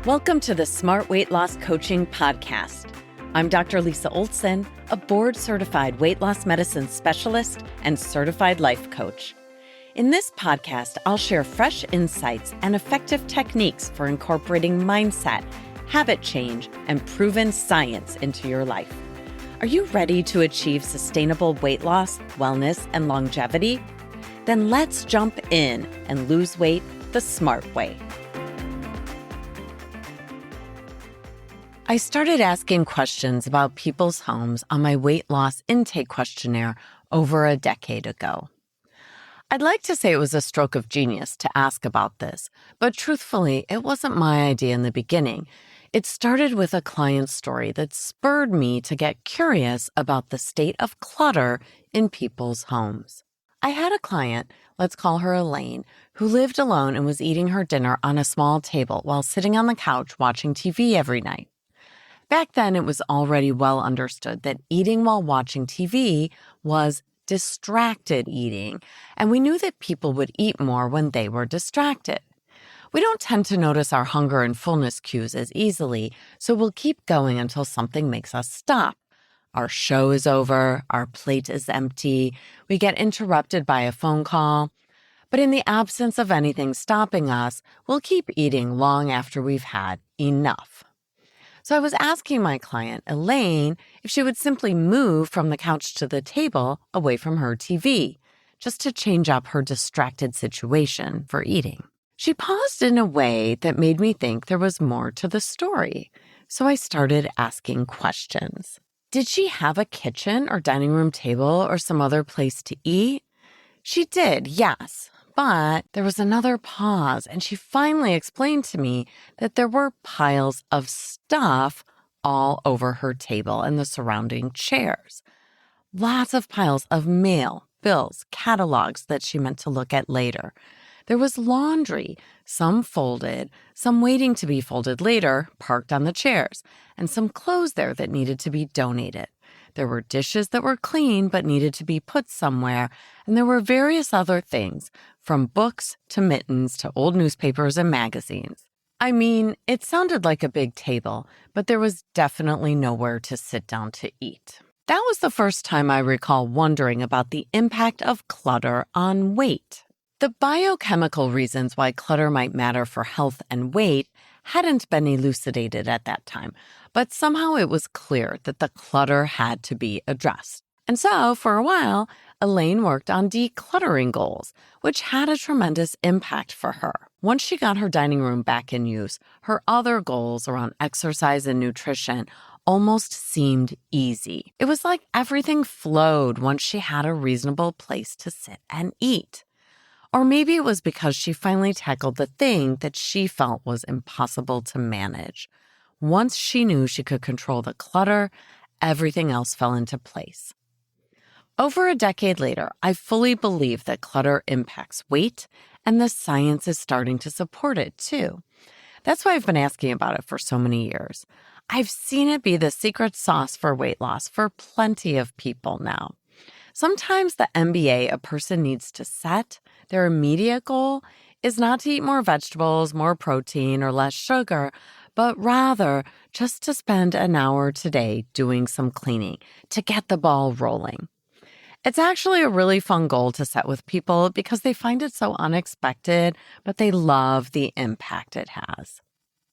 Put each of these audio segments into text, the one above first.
Welcome to the Smart Weight Loss Coaching Podcast. I'm Dr. Lisa Olson, a board-certified weight loss medicine specialist and certified life coach. In this podcast, I'll share fresh insights and effective techniques for incorporating mindset, habit change, and proven science into your life. Are you ready to achieve sustainable weight loss, wellness, and longevity? Then let's jump in and lose weight the smart way. I started asking questions about people's homes on my weight loss intake questionnaire over a decade ago. I'd like to say it was a stroke of genius to ask about this, but truthfully, it wasn't my idea in the beginning. It started with a client story that spurred me to get curious about the state of clutter in people's homes. I had a client, let's call her Elaine, who lived alone and was eating her dinner on a small table while sitting on the couch watching TV every night. Back then, it was already well understood that eating while watching TV was distracted eating, and we knew that people would eat more when they were distracted. We don't tend to notice our hunger and fullness cues as easily, so we'll keep going until something makes us stop. Our show is over, our plate is empty, we get interrupted by a phone call. But in the absence of anything stopping us, we'll keep eating long after we've had enough. So I was asking my client, Elaine, if she would simply move from the couch to the table away from her TV, just to change up her distracted situation for eating. She paused in a way that made me think there was more to the story. So I started asking questions. Did she have a kitchen or dining room table or some other place to eat? She did, yes. But there was another pause, and she finally explained to me that there were piles of stuff all over her table and the surrounding chairs. Lots of piles of mail, bills, catalogs that she meant to look at later. There was laundry, some folded, some waiting to be folded later, parked on the chairs, and some clothes there that needed to be donated. There were dishes that were clean but needed to be put somewhere, and there were various other things, from books to mittens to old newspapers and magazines. I mean, it sounded like a big table, but there was definitely nowhere to sit down to eat. That was the first time I recall wondering about the impact of clutter on weight. The biochemical reasons why clutter might matter for health and weight hadn't been elucidated at that time, but somehow it was clear that the clutter had to be addressed. And so, for a while, Elaine worked on decluttering goals, which had a tremendous impact for her. Once she got her dining room back in use, her other goals around exercise and nutrition almost seemed easy. It was like everything flowed once she had a reasonable place to sit and eat. Or maybe it was because she finally tackled the thing that she felt was impossible to manage. Once she knew she could control the clutter, everything else fell into place. Over a decade later, I fully believe that clutter impacts weight, and the science is starting to support it too. That's why I've been asking about it for so many years. I've seen it be the secret sauce for weight loss for plenty of people now. Sometimes the MBA a person needs to set, their immediate goal, is not to eat more vegetables, more protein, or less sugar, but rather just to spend an hour today doing some cleaning to get the ball rolling. It's actually a really fun goal to set with people because they find it so unexpected, but they love the impact it has.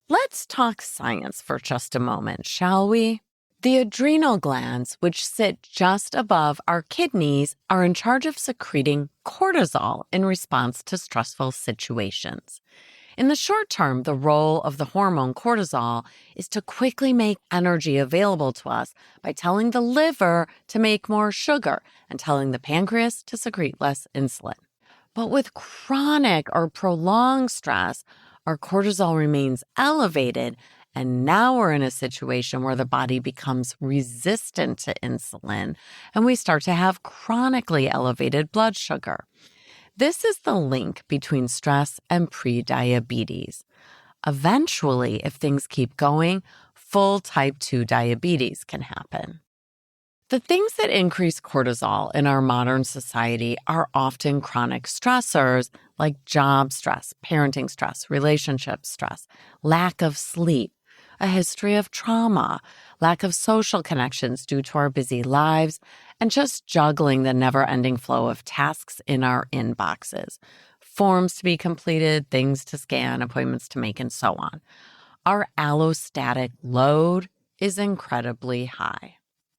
Let's talk science for just a moment, shall we? The adrenal glands, which sit just above our kidneys, are in charge of secreting cortisol in response to stressful situations. In the short term, the role of the hormone cortisol is to quickly make energy available to us by telling the liver to make more sugar and telling the pancreas to secrete less insulin. But with chronic or prolonged stress, our cortisol remains elevated, and now we're in a situation where the body becomes resistant to insulin, and we start to have chronically elevated blood sugar. This is the link between stress and prediabetes. Eventually, if things keep going, full type 2 diabetes can happen. The things that increase cortisol in our modern society are often chronic stressors like job stress, parenting stress, relationship stress, lack of sleep, a history of trauma, lack of social connections due to our busy lives, and just juggling the never-ending flow of tasks in our inboxes, forms to be completed, things to scan, appointments to make, and so on. Our allostatic load is incredibly high.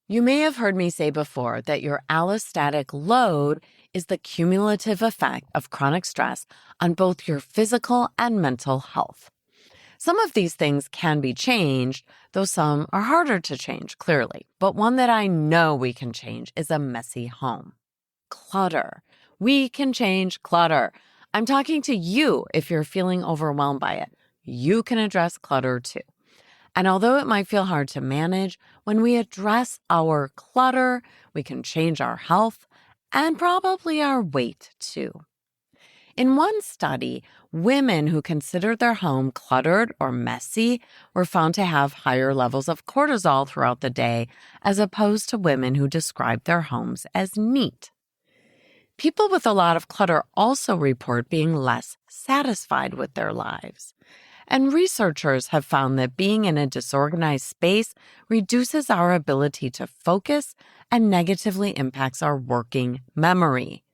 You may have heard me say before that your allostatic load is the cumulative effect of chronic stress on both your physical and mental health. Some of these things can be changed, though some are harder to change, clearly. But one that I know we can change is a messy home. Clutter. We can change clutter. I'm talking to you if you're feeling overwhelmed by it. You can address clutter too. And although it might feel hard to manage, when we address our clutter, we can change our health and probably our weight too. In one study, women who considered their home cluttered or messy were found to have higher levels of cortisol throughout the day, as opposed to women who described their homes as neat. People with a lot of clutter also report being less satisfied with their lives. And researchers have found that being in a disorganized space reduces our ability to focus and negatively impacts our working memory.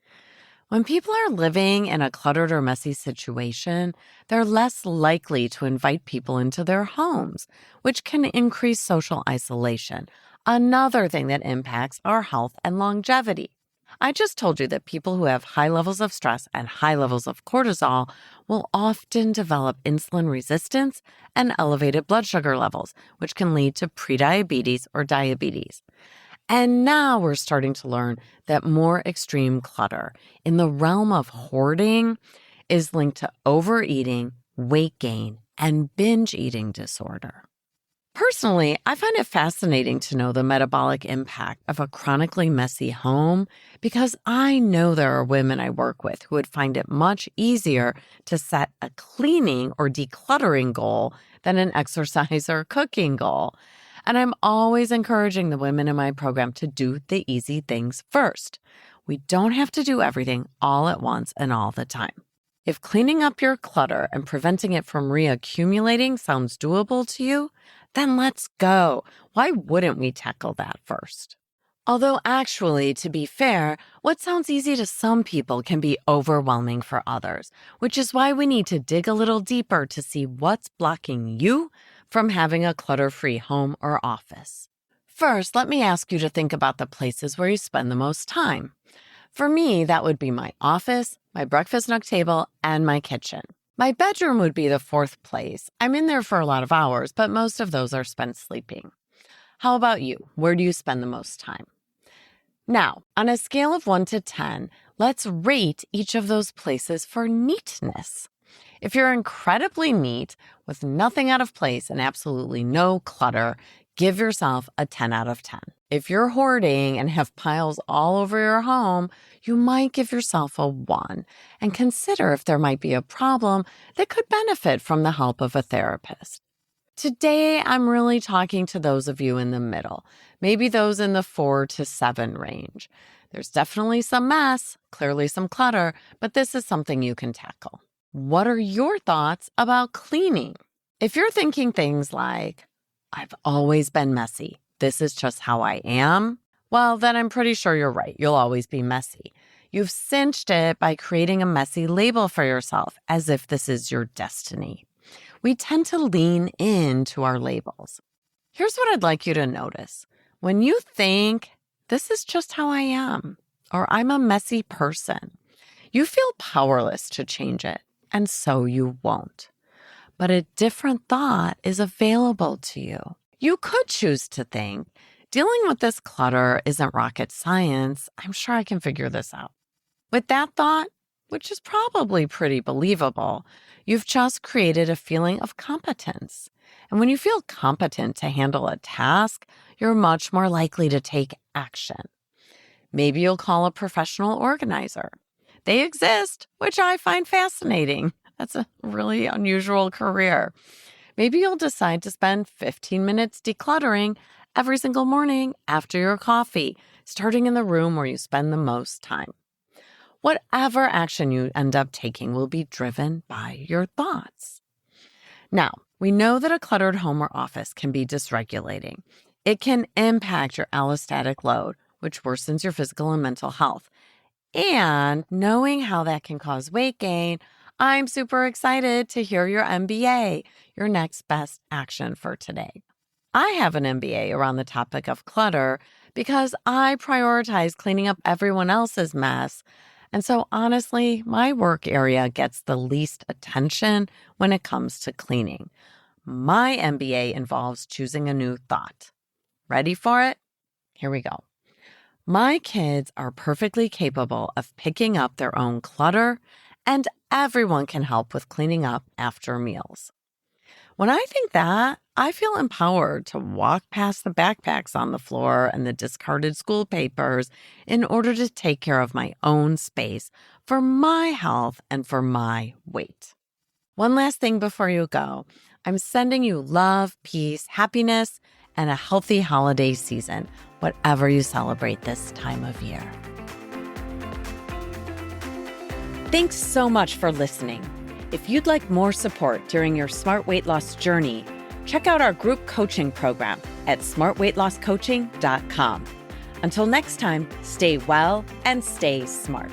When people are living in a cluttered or messy situation, they're less likely to invite people into their homes, which can increase social isolation, another thing that impacts our health and longevity. I just told you that people who have high levels of stress and high levels of cortisol will often develop insulin resistance and elevated blood sugar levels, which can lead to prediabetes or diabetes. And now we're starting to learn that more extreme clutter in the realm of hoarding is linked to overeating, weight gain, and binge eating disorder. Personally, I find it fascinating to know the metabolic impact of a chronically messy home because I know there are women I work with who would find it much easier to set a cleaning or decluttering goal than an exercise or cooking goal. And I'm always encouraging the women in my program to do the easy things first. We don't have to do everything all at once and all the time. If cleaning up your clutter and preventing it from reaccumulating sounds doable to you, then let's go. Why wouldn't we tackle that first? Although actually, to be fair, what sounds easy to some people can be overwhelming for others, which is why we need to dig a little deeper to see what's blocking you from having a clutter-free home or office. First, let me ask you to think about the places where you spend the most time. For me, that would be my office, my breakfast nook table, and my kitchen. My bedroom would be the fourth place. I'm in there for a lot of hours, but most of those are spent sleeping. How about you? Where do you spend the most time? Now, on a scale of 1 to 10, let's rate each of those places for neatness. If you're incredibly neat, with nothing out of place and absolutely no clutter, give yourself a 10 out of 10. If you're hoarding and have piles all over your home, you might give yourself a 1 and consider if there might be a problem that could benefit from the help of a therapist. Today, I'm really talking to those of you in the middle, maybe those in the 4 to 7 range. There's definitely some mess, clearly some clutter, but this is something you can tackle. What are your thoughts about cleaning? If you're thinking things like, I've always been messy, this is just how I am, well, then I'm pretty sure you're right. You'll always be messy. You've cinched it by creating a messy label for yourself as if this is your destiny. We tend to lean into our labels. Here's what I'd like you to notice. When you think, this is just how I am, or I'm a messy person, you feel powerless to change it, and so you won't. But a different thought is available to you. You could choose to think, dealing with this clutter isn't rocket science. I'm sure I can figure this out. With that thought, which is probably pretty believable, you've just created a feeling of competence. And when you feel competent to handle a task, you're much more likely to take action. Maybe you'll call a professional organizer. They exist, which I find fascinating. That's a really unusual career. Maybe you'll decide to spend 15 minutes decluttering every single morning after your coffee, starting in the room where you spend the most time. Whatever action you end up taking will be driven by your thoughts. Now, we know that a cluttered home or office can be dysregulating. It can impact your allostatic load, which worsens your physical and mental health. And knowing how that can cause weight gain, I'm super excited to hear your MBA, your next best action for today. I have an MBA around the topic of clutter because I prioritize cleaning up everyone else's mess. And so honestly, my work area gets the least attention when it comes to cleaning. My MBA involves choosing a new thought. Ready for it? Here we go. My kids are perfectly capable of picking up their own clutter, and everyone can help with cleaning up after meals. When I think that, I feel empowered to walk past the backpacks on the floor and the discarded school papers in order to take care of my own space for my health and for my weight. One last thing before you go. I'm sending you love, peace, happiness, and a healthy holiday season, whatever you celebrate this time of year. Thanks so much for listening. If you'd like more support during your smart weight loss journey, check out our group coaching program at smartweightlosscoaching.com. Until next time, stay well and stay smart.